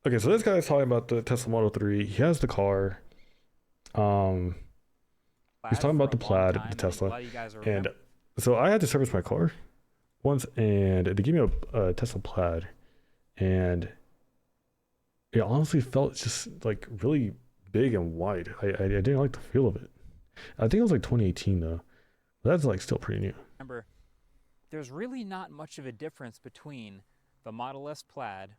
Okay, so this guy's talking about the Tesla Model 3. He has the car. Um, he's Plaid talking for about a the long Plaid, the time. I think a Tesla. lot of you guys will And remember. so I had to service my car once, and they gave me a Tesla Plaid. And it honestly felt just like really big and wide. I didn't like the feel of it. I think it was like 2018 though. That's like still pretty new. There's really not much of a difference between the Model S Plaid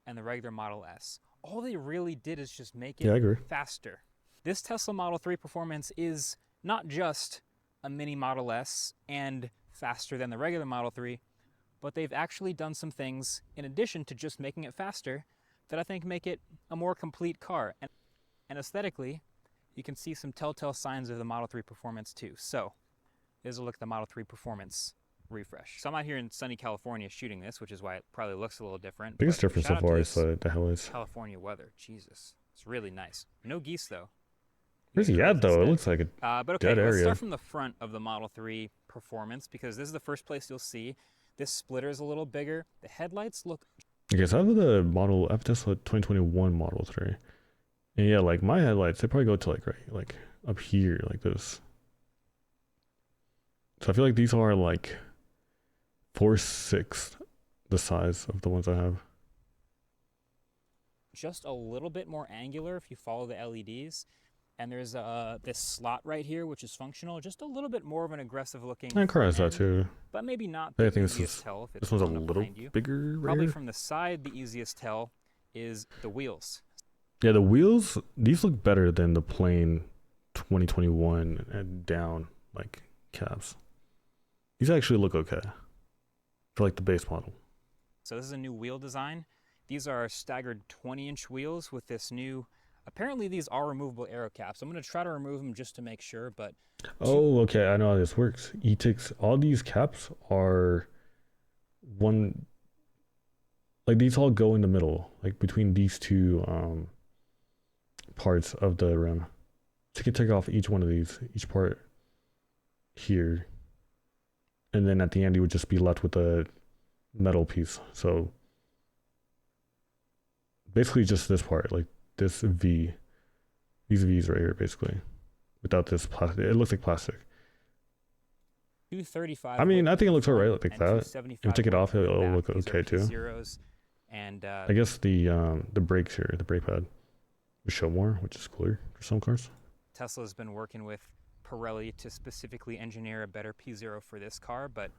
and the regular Model S. All they really did is just make Yeah, it I agree. faster. This Tesla Model 3 performance is not just a mini Model S and faster than the regular Model 3, but they've actually done some things in addition to just making it faster that I think make it a more complete car. And aesthetically, you can see some telltale signs of the Model 3 performance too. So, here's a look at the Model 3 performance refresh. So I'm out here in sunny California shooting this, which is why it probably looks a little different. Biggest But difference shout so out to far is this the headlights. California weather. Jesus, it's really nice. No geese though. You Where's get he at crows though? It instead. looks like a But dead okay, let's area. start from the front of the Model 3 performance because this is the first place you'll see. This splitter is a little bigger. The headlights look. Okay, so I have the model, I have Tesla 2021 Model 3. And yeah, like my headlights, they probably go to like right, like up here, like this. So I feel like these are like 4/6 the size of the ones I have. Just a little bit more angular if you follow the LEDs. And there's this slot right here, which is functional. Just a little bit more of an aggressive looking And car front has that end, too. but maybe not I the think easiest tell if it's this one's a blown up little behind you. bigger right Probably here. from the side, the easiest tell is the wheels. Yeah, the wheels, these look better than the plain 2021 and down like cabs. These actually look okay for like the base model. So this is a new wheel design. These are staggered 20-inch wheels with this new. Apparently, these are removable aero caps. I'm going to try to remove them just to make sure, but two. Oh, okay, I know how this works. ETICS, all these caps are one, like these all go in the middle, like between these two parts of the rim. So you can take off each one of these, each part here, and then at the end you would just be left with a metal piece. So basically just this part, like this V, these V's right here, basically. Without this plastic, it looks like plastic. 235 I mean, width I in think the it looks alright front like and that. If you 275 take it width off, in the it'll back. look These are okay too. P0s, and I guess the brakes here, the brake pad, would show more, which is cooler for some cars. Tesla's been working with Pirelli to specifically engineer a better P0 for this car, but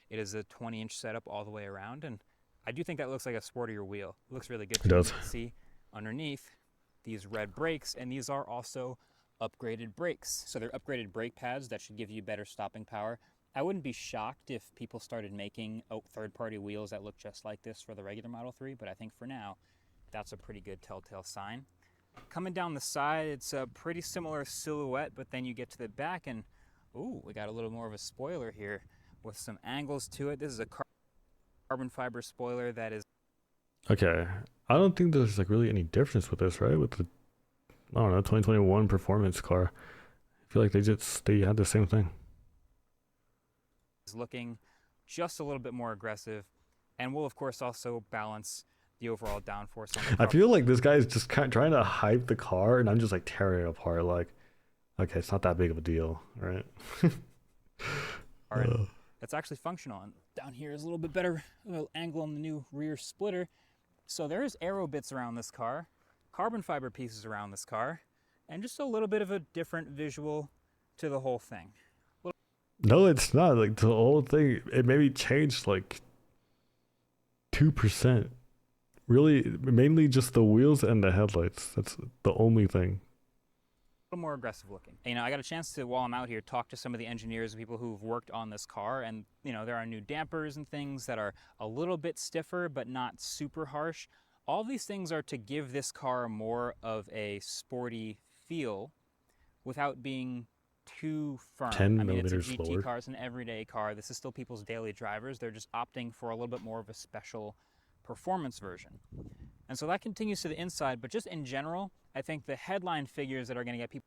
it is a 20-inch setup all the way around, and I do think that looks like a sportier wheel. It looks really good It too. You does. can see underneath these red brakes, and these are also upgraded brakes. So they're upgraded brake pads that should give you better stopping power. I wouldn't be shocked if people started making third-party wheels that look just like this for the regular Model 3, but I think for now, that's a pretty good telltale sign. Coming down the side, it's a pretty similar silhouette, but then you get to the back and, ooh, we got a little more of a spoiler here with some angles to it. This is a carbon fiber spoiler that is. Okay, I don't think there's like really any difference with this, right? With the I don't know 2021 performance car, I feel like they had the same thing. Looking just a little bit more aggressive, and will of course also balance the overall downforce on the I car. feel like this guy's just kind of trying to hype the car, and I'm just like tearing it apart. Like, okay, it's not that big of a deal, right? And that's actually functional. And down here is a little bit better angle on the new rear splitter. So there's aero bits around this car, carbon fiber pieces around this car, and just a little bit of a different visual to the whole thing. No, it's not. Like the whole thing, it maybe changed like 2%. Really, mainly just the wheels and the headlights. That's the only thing. A little more aggressive looking. You know, I got a chance to, while I'm out here, talk to some of the engineers and people who've worked on this car, and you know, there are new dampers and things that are a little bit stiffer but not super harsh. All these things are to give this car more of a sporty feel without being too firm. 10 I mean, it's a millimeters GT lower. car, it's an everyday car. This is still people's daily drivers. They're just opting for a little bit more of a special performance version. And so that continues to the inside, but just in general, I think the headline figures that are going to get people.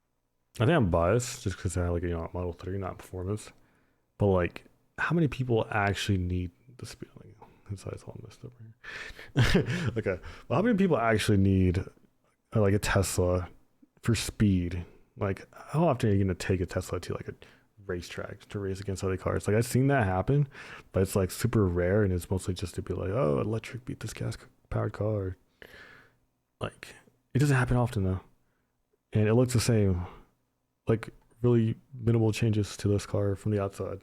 I think I'm biased just because I like Model 3, not performance. But like, how many people actually need the speed? Like, inside it's all messed up right here. Okay, well, how many people actually need like a Tesla for speed? Like, how often are you gonna take a Tesla to like a racetrack to race against other cars? Like, I've seen that happen, but it's like super rare, and it's mostly just to be like, oh, electric beat this gas powered car. Like, it doesn't happen often though, and it looks the same. Like, really minimal changes to this car from the outside.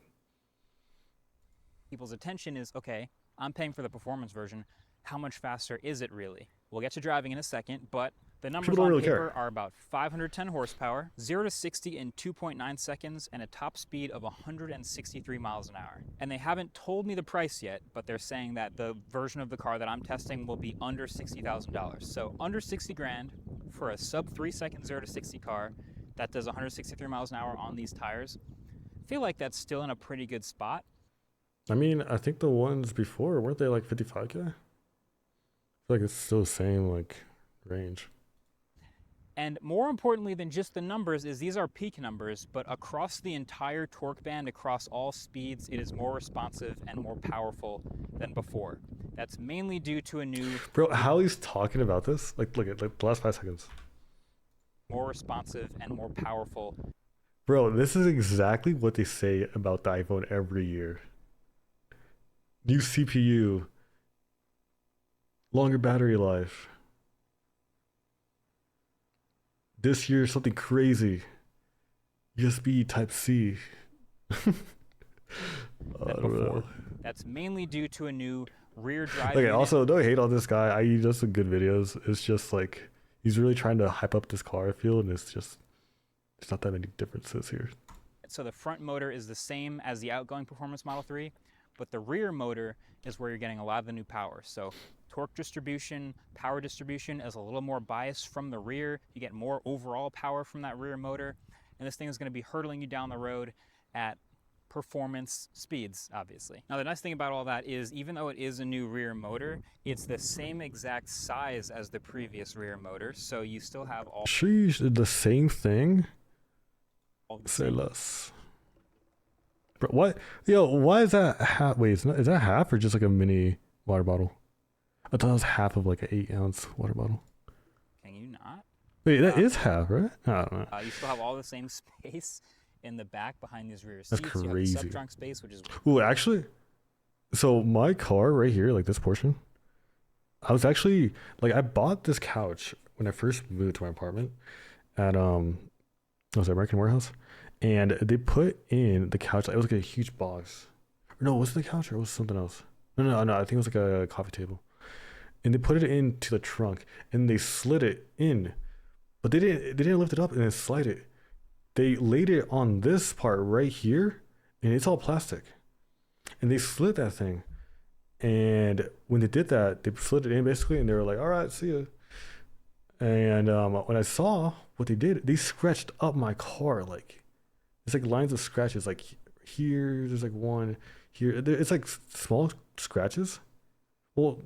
People's attention is, okay, I'm paying for the performance version. How much faster is it really? We'll get to driving in a second, but the numbers don't on really paper care. are about 510 horsepower, 0 to 60 in 2.9 seconds, and a top speed of 163 miles an hour. And they haven't told me the price yet, but they're saying that the version of the car that I'm testing will be under $60,000. So under 60 grand for a sub 3 second 0 to 60 car that does 163 miles an hour on these tires. I feel like that's still in a pretty good spot. I mean, I think the ones before weren't they like 55K? I feel like it's still the same like range. And more importantly than just the numbers is these are peak numbers, but across the entire torque band, across all speeds, it is more responsive and more powerful than before. That's mainly due to a new... Bro, how he's talking about this? Like, look at like the last 5 seconds. More responsive and more powerful. Bro, this is exactly what they say about the iPhone every year. New CPU, longer battery life. This year, something crazy. USB Type C. Than before. That's mainly due to a new rear drive Okay, unit. also, don't hate on this guy. He does some good videos. It's just like, he's really trying to hype up this car, I feel, and there's not that many differences here. So the front motor is the same as the outgoing Performance Model 3, but the rear motor is where you're getting a lot of the new power. So torque distribution, power distribution is a little more biased from the rear. You get more overall power from that rear motor, and this thing is going to be hurtling you down the road at performance speeds, obviously. Now, the nice thing about all that is, even though it is a new rear motor, it's the same exact size as the previous rear motor, so you still have all... Sheesh, the same thing? the Say same. less. Bro, what? Yo, why is that half? Wait, is that half or just like a mini water bottle? I thought it was half of like an 8-ounce water bottle. Can you not? Wait, that is half, right? I don't know. You still have all the same space in the back behind these rear seats. That's You crazy. have the sub-trunk space, which is... Ooh, actually, so my car right here, like this portion, I was actually like, I bought this couch when I first moved to my apartment at I was at American Warehouse, and they put in the couch. Like, it was like a huge box. Or no, was it the couch or was it something else? No. I think it was like a coffee table. And they put it into the trunk and they slid it in, but they didn't lift it up and then slide it. They laid it on this part right here, and it's all plastic. And they slid that thing. And when they did that, they slid it in basically, and they were like, "All right, see ya." And when I saw what they did, they scratched up my car. Like, it's like lines of scratches. Like here, there's like one here. It's like small scratches. Well,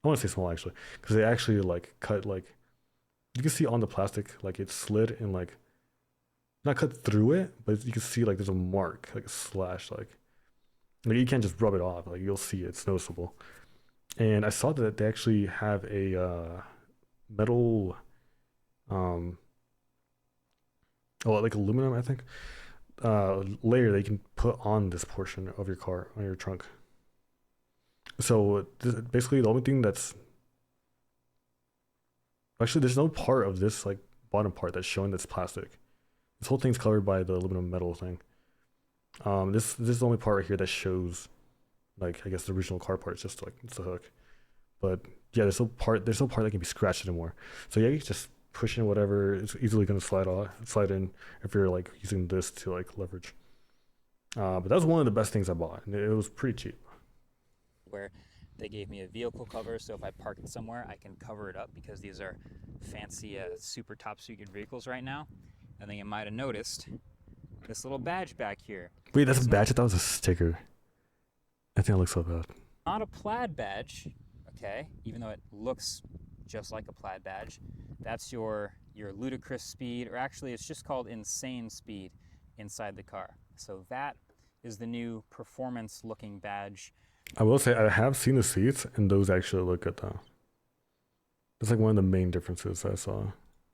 I want to say small actually, because they actually like cut, like, you can see on the plastic, like it slid and like not cut through it, but you can see like there's a mark, like a slash, like you can't just rub it off. Like, you'll see it's noticeable. And I saw that they actually have a metal, like aluminum, I think, layer that you can put on this portion of your car, on your trunk. So basically the only thing that's actually, there's no part of this like bottom part that's showing that's plastic. This whole thing's covered by the aluminum metal thing. This is the only part right here that shows, like, I guess the original car part. It's just like, it's a hook. But yeah, there's no part that can be scratched anymore. So yeah, you can just push in whatever. It's easily gonna slide in if you're like using this to like leverage. But that was one of the best things I bought, and it was pretty cheap. Where they gave me a vehicle cover, so if I park it somewhere, I can cover it up, because these are fancy, super top secret vehicles right now. And then you might have noticed this little badge back here. Wait, that's a badge? I thought it was a sticker. I think it looks so bad. Not a plaid badge, okay, even though it looks just like a plaid badge. That's your ludicrous speed, or actually it's just called insane speed inside the car. So that is the new performance looking badge. I will say I have seen the seats, and those actually look good though. That's like one of the main differences I saw.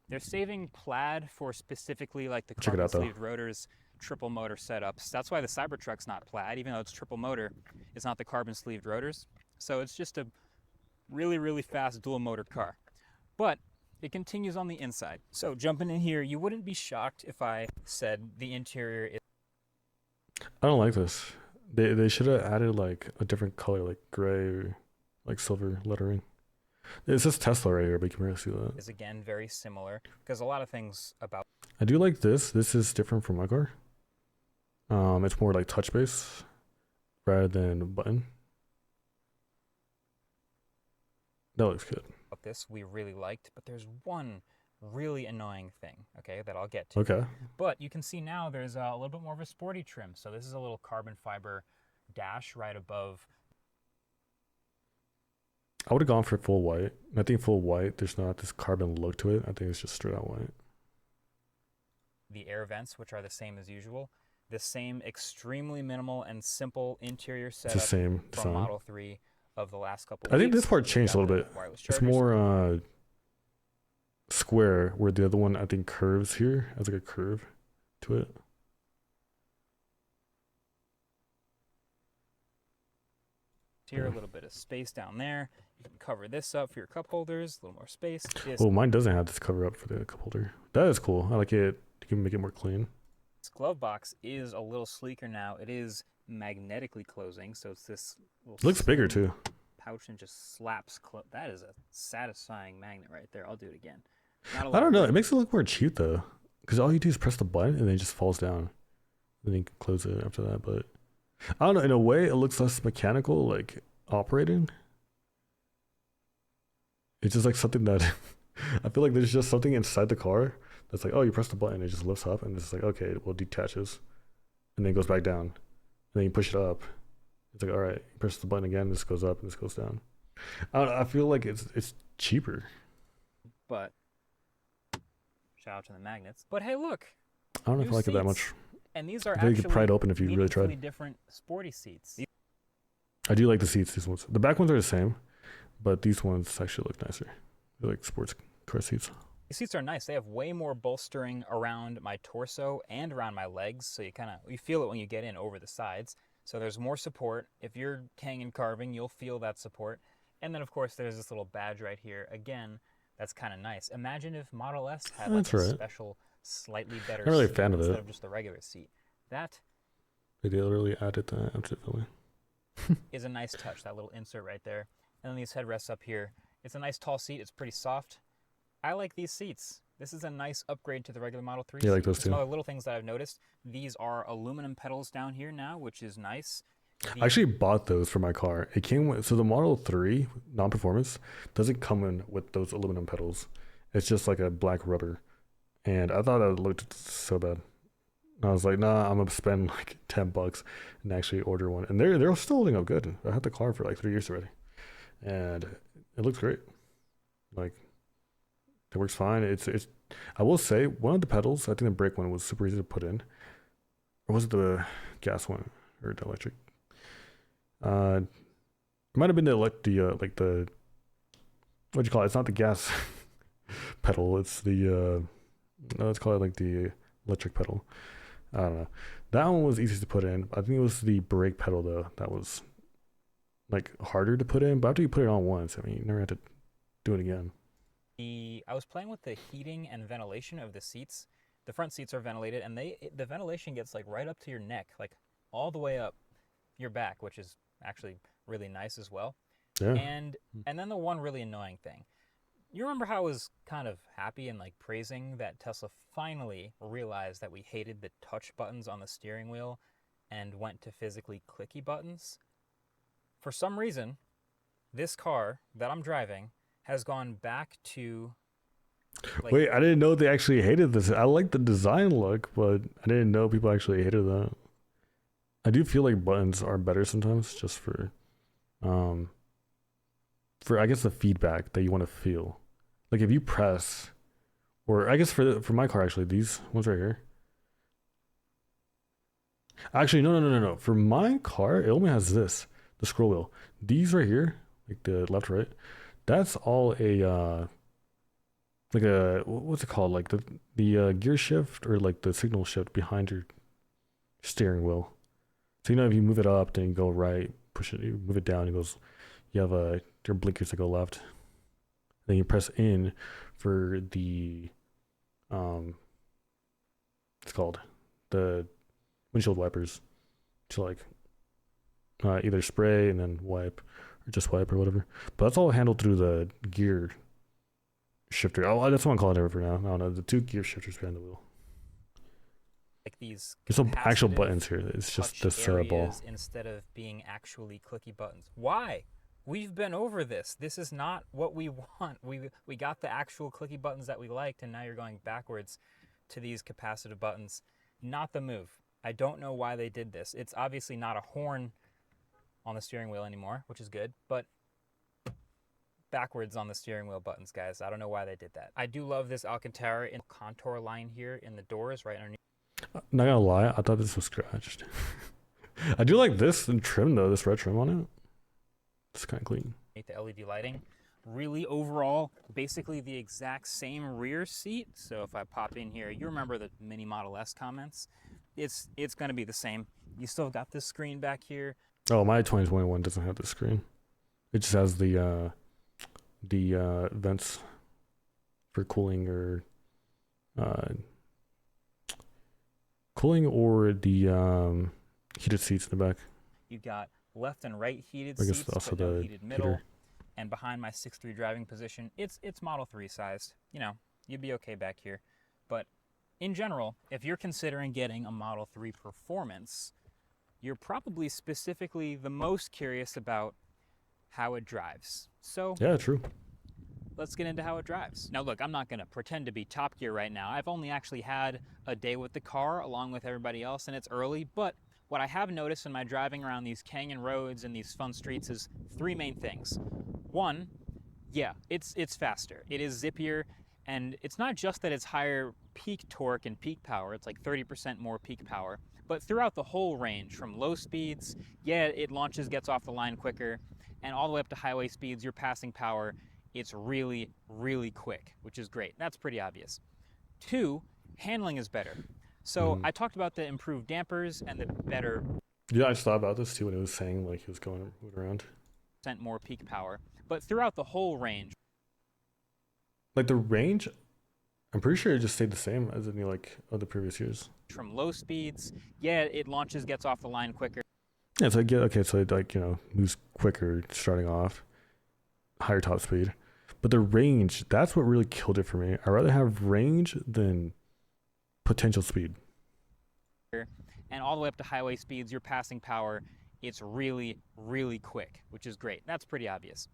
They're saving Plaid for specifically like the Check it carbon out though. sleeved rotors, triple motor setups. That's why the Cybertruck's not Plaid, even though it's triple motor. It's not the carbon sleeved rotors. So it's just a really, really fast dual motor car. But it continues on the inside. So jumping in here, you wouldn't be shocked if I said the interior is I don't like this. They should have added like a different color, like gray or like silver lettering. It says Tesla right here, but you can barely see that. again very similar because a lot of things about I do like this. This is different from my car. It's more like touch base rather than button. That looks good. this we really liked, but there's one really annoying thing, okay, that I'll get to. Okay. But you can see now there's a little bit more of a sporty trim. So this is a little carbon fiber dash right above. I would have gone for full white. I think full white, there's not this carbon look to it. I think it's just straight out white. The air vents, which are the same as usual. The same extremely minimal and simple interior It's setup the same from design. Model 3 of the last couple of I think weeks. this part changed a Got little the bit. wireless It's chargers. more square, where the other one I think curves here, has like a curve to it. Here, a little bit of space down there. You can cover this up for your cup holders, a little more space. This Oh, mine doesn't have this cover up for the cup holder. That is cool. I like it. You can make it more clean. glove box is a little sleeker now. It is magnetically closing, so it's this little Looks bigger slim too. pouch and just slaps. That is a satisfying magnet right there. I'll do it again. I don't know. It makes it look more cheap though, because all you do is press the button and then it just falls down. Then you can close it after that. But I don't know. In a way, it looks less mechanical, like operating. It's just like something that I feel like there's just something inside the car that's like, oh, you press the button, it just lifts up, and it's like, okay, well, detaches, and then it goes back down, and then you push it up. It's like, all right, you press the button again, this goes up, and this goes down. I don't know, I feel like it's cheaper. But shout out to the magnets. But hey, look, I don't know if new I like it that seats. much. And these are I think you actually could pry it open if you really meaningfully tried. different sporty seats. I do like the seats. These ones, the back ones are the same, but these ones actually look nicer. They're like sports car seats. These seats are nice. They have way more bolstering around my torso and around my legs, so you feel it when you get in over the sides. So there's more support. If you're hanging carving, you'll feel that support. And then of course there's this little badge right here. Again, that's kind of nice. Imagine if Model S had like That's a right. special, slightly better Not really a seat fan of instead it. of just the regular seat. That They literally added that absolutely. is a nice touch, that little insert right there. And then these headrests up here. It's a nice tall seat. It's pretty soft. I like these seats. This is a nice upgrade to the regular Model 3 Yeah, I like seat. those Some too. other little things that I've noticed. These are aluminum pedals down here now, which is nice. I actually bought those for my car. It came with, so the Model 3 non-performance doesn't come in with those aluminum pedals. It's just like a black rubber. And I thought that looked so bad. I was like, nah, I'm gonna spend like $10 and actually order one. And they're still holding up good. I had the car for like 3 years already. And it looks great. Like it works fine. It's I will say one of the pedals, I think the brake one was super easy to put in. Or was it the gas one or the electric? It might have been like the what do you call it? It's not the gas pedal. It's the no, let's call it like the electric pedal. I don't know. That one was easy to put in. I think it was the brake pedal though that was like harder to put in. But after you put it on once, I mean, you never had to do it again. I was playing with the heating and ventilation of the seats. The front seats are ventilated, and the ventilation gets like right up to your neck, like all the way up your back, which is actually really nice as well. Yeah. And then the one really annoying thing. You remember how I was kind of happy and like praising that Tesla finally realized that we hated the touch buttons on the steering wheel and went to physically clicky buttons? For some reason, this car that I'm driving has gone back to like, Wait, I didn't know they actually hated this. I like the design look, but I didn't know people actually hated that. I do feel like buttons are better sometimes, just for I guess the feedback that you want to feel. Like if you press, or I guess for my car actually, these ones right here. Actually, no. For my car, it only has this. the scroll wheel. These right here, like the left right, that's all a like a what's it called? Like the gear shift or like the signal shift behind your steering wheel. So if you move it up, then you go right, push it, you move it down, it goes. You have your blinkers that go left. Then you press in for the it's called the windshield wipers to like either spray and then wipe or just wipe or whatever. But that's all handled through the gear shifter. Oh, that's what I'm calling it for now. I don't know. The 2 gear shifters behind the wheel. Like these There's some actual capacitive buttons here. It's just touch this ball. areas instead of being actually clicky buttons. Why? We've been over this. This is not what we want. We got the actual clicky buttons that we liked, and now you're going backwards to these capacitive buttons. Not the move. I don't know why they did this. It's obviously not a horn on the steering wheel anymore, which is good, but backwards on the steering wheel buttons, guys. I don't know why they did that. I do love this Alcantara in contour line here in the doors right underneath. Not gonna lie, I thought this was scratched. I do like this trim though, this red trim on it. It's kind of clean. The LED lighting. Really overall, basically the exact same rear seat. So if I pop in here, you remember the Mini Model S comments. It's gonna be the same. You still got this screen back here. Oh, my 2021 doesn't have the screen. It just has the vents for cooling or the heated seats in the back. You got left and right heated I guess seats, also but no the heated middle. heater. And behind my 6'3" driving position, it's Model 3 sized. You know, you'd be okay back here. But in general, if you're considering getting a Model 3 Performance, you're probably specifically the most curious about how it drives. So Yeah, true. let's get into how it drives. Now look, I'm not gonna pretend to be Top Gear right now. I've only actually had a day with the car along with everybody else, and it's early, but what I have noticed in my driving around these canyon roads and these fun streets is 3 main things. One, yeah, it's faster. It is zippier, and it's not just that it's higher peak torque and peak power, it's like 30% more peak power, but throughout the whole range, from low speeds, yeah, it launches, gets off the line quicker, and all the way up to highway speeds, your passing power, it's really, really quick, which is great. That's pretty obvious. 2, handling is better. So I talked about the improved dampers and the better Yeah, I just thought about this too when it was saying like he was going around. more peak power, but throughout the whole range. Like the range, I'm pretty sure it just stayed the same as any like other previous years. From low speeds, yeah, it launches, gets off the line quicker. Yeah, so I get okay, so it like moves quicker starting off, higher top speed, but the range, that's what really killed it for me. I'd rather have range than potential speed. And all the way up to highway speeds, your passing power, it's really, really quick, which is great. That's pretty obvious.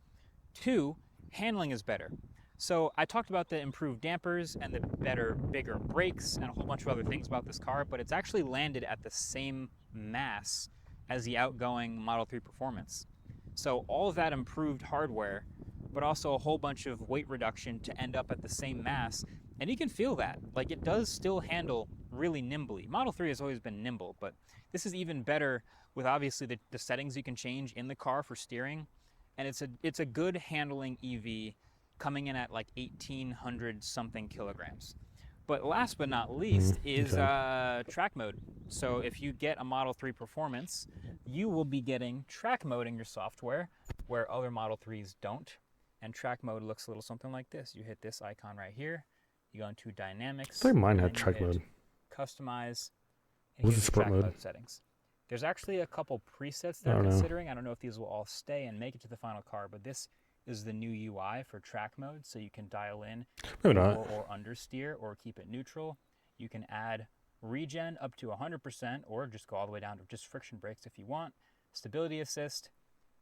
2, handling is better. So I talked about the improved dampers and the better, bigger brakes and a whole bunch of other things about this car, but it's actually landed at the same mass as the outgoing Model 3 Performance. So all of that improved hardware, but also a whole bunch of weight reduction to end up at the same mass. And you can feel that. Like, it does still handle really nimbly. Model 3 has always been nimble, but this is even better with obviously the settings you can change in the car for steering. And it's a good handling EV coming in at like 1,800 something kilograms. But last but not least is track mode. So if you get a Model 3 Performance, you will be getting track mode in your software where other Model 3s don't. And track mode looks a little something like this. You hit this icon right here. You go into Dynamics. I think mine had and you track hit mode. Customize. And What's here's the your sport track mode? settings. There's actually a couple presets I they're don't know. considering. I don't know if these will all stay and make it to the final car, but this is the new UI for track mode, so you can dial in Maybe not. or understeer or keep it neutral. You can add regen up to 100% or just go all the way down to just friction brakes if you want, stability assist,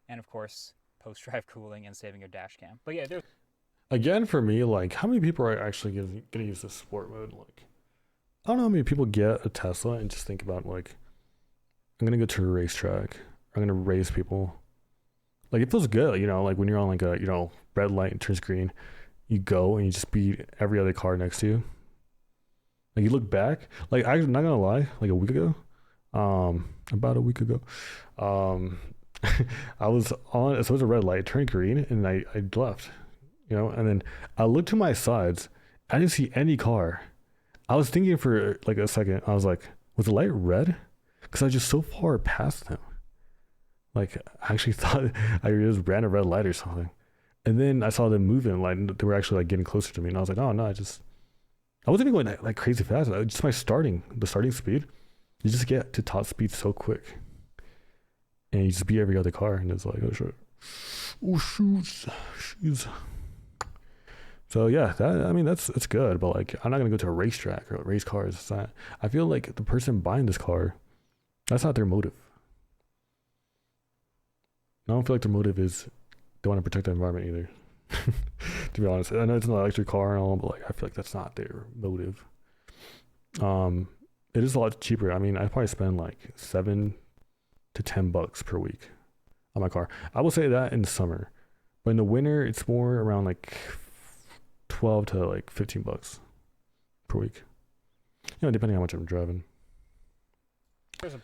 and of course post-drive cooling and saving your dash cam. But yeah, there's Again, for me, like, how many people are actually gonna use this sport mode? Like, I don't know how many people get a Tesla and just think about like, I'm gonna go to a racetrack. I'm gonna race people. Like, it feels good, like when you're on like a red light and turns green, you go and you just beat every other car next to you. Like, you look back, like, I'm not gonna lie, like about a week ago, I was on, so it was a red light, turned green, and I left, and then I looked to my sides. I didn't see any car. I was thinking for like a second, I was like, was the light red? Because I was just so far past him. Like, I actually thought I just ran a red light or something. And then I saw them moving, like, they were actually like getting closer to me. And I was like, oh no, I wasn't even going like crazy fast. Just the starting speed, you just get to top speed so quick. And you just beat every other car. And it's like, oh shit. Oh, shoes. So yeah, that's good, but like I'm not gonna go to a racetrack or race cars. It's not, I feel like the person buying this car, that's not their motive. I don't feel like their motive is they want to protect the environment either. To be honest, I know it's an electric car and all, but like I feel like that's not their motive. It is a lot cheaper. I mean, I probably spend like $7 to $10 per week on my car. I will say that in the summer, but in the winter, it's more around like 12 to like $15 per week. Depending on how much I'm driving. There's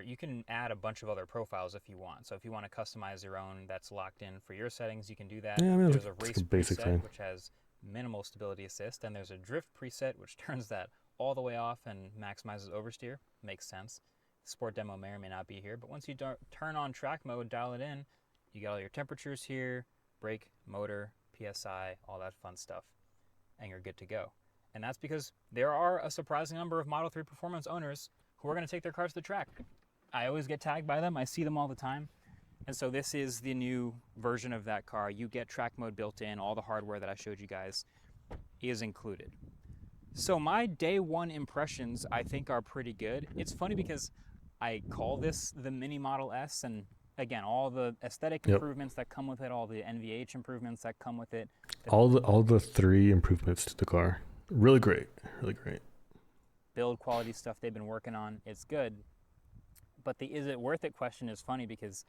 you can add a bunch of other profiles if you want. So if you want to customize your own that's locked in for your settings, you can do that. Yeah, I mean, there's a race basic preset, thing, which has minimal stability assist, and there's a drift preset, which turns that all the way off and maximizes oversteer. Makes sense. Sport demo may or may not be here, but once you turn on track mode, dial it in, you got all your temperatures here, brake, motor, PSI, all that fun stuff, and you're good to go. And that's because there are a surprising number of Model 3 Performance owners who are going to take their cars to the track. I always get tagged by them. I see them all the time. And so this is the new version of that car. You get track mode built in. All the hardware that I showed you guys is included. So my day one impressions, I think, are pretty good. It's funny because I call this the Mini Model S, and again, all the aesthetic improvements that come with it, all the NVH improvements that come with it. All the 3 improvements to the car. Really great. Build quality stuff they've been working on. It's good. But the is it worth it question is funny because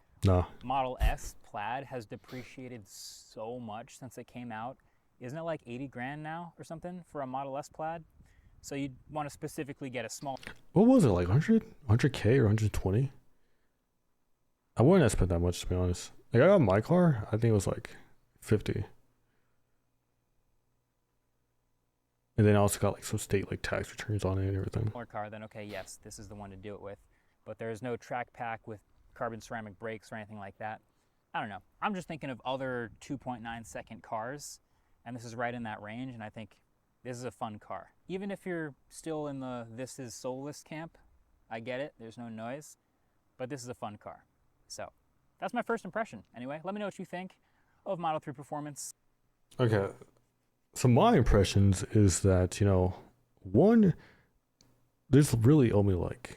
Model S Plaid has depreciated so much since it came out. Isn't it like 80 grand now or something for a Model S Plaid? So you'd want to specifically get a small. What was it, like 100K or 120? I wouldn't have spent that much, to be honest. Like, I got my car, I think it was like 50. And then I also got like some state like tax returns on it and everything. Smaller car, then okay, yes, this is the one to do it with. But there's no track pack with carbon ceramic brakes or anything like that. I don't know. I'm just thinking of other 2.9 second cars, and this is right in that range, and I think this is a fun car. Even if you're still in the this is soulless camp, I get it, there's no noise, but this is a fun car. So that's my first impression. Anyway, let me know what you think of Model 3 Performance. Okay. So my impressions is that, one, there's really only like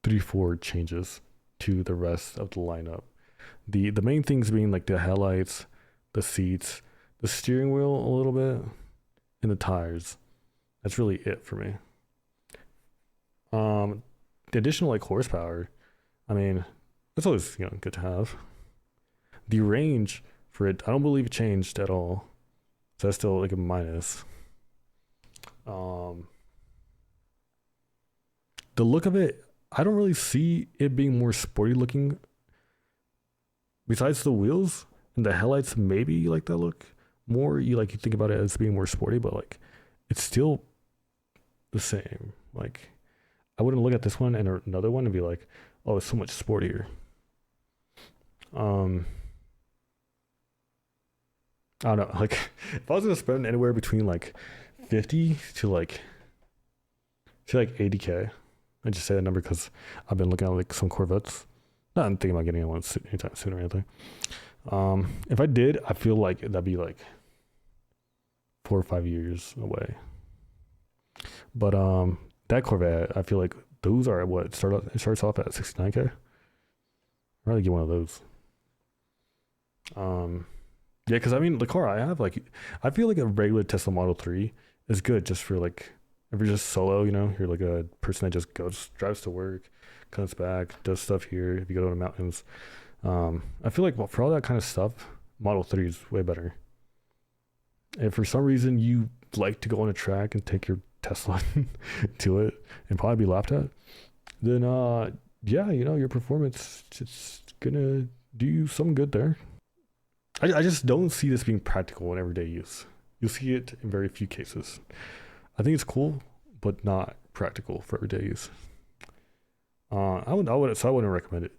3-4 changes to the rest of the lineup. The main things being like the headlights, the seats, the steering wheel a little bit, and the tires. That's really it for me. The additional like horsepower, I mean, that's always good to have. The range for it, I don't believe it changed at all. So that's still like a minus. The look of it, I don't really see it being more sporty looking. Besides the wheels and the headlights, maybe you like that look more. You think about it as being more sporty, but like it's still the same. Like I wouldn't look at this one and another one and be like, oh, it's so much sportier. I don't know, like if I was gonna spend anywhere between like 50 to like 80K, I just say that number because I've been looking at like some Corvettes. Not thinking about getting one anytime soon or anything. If I did, I feel like that'd be like 4 or 5 years away. But that Corvette, I feel like those are what it starts off at 69K. I'd rather get one of those. Yeah, because I mean the car I have, like I feel like a regular Tesla Model 3 is good just for like if you're just solo, you're like a person that just drives to work, comes back, does stuff here. If you go to the mountains, I feel like for all that kind of stuff, Model 3 is way better. And if for some reason you like to go on a track and take your Tesla to it and probably be laughed at, then yeah, your performance just gonna do you some good there. I just don't see this being practical in everyday use. You'll see it in very few cases. I think it's cool, but not practical for everyday use. I wouldn't recommend it.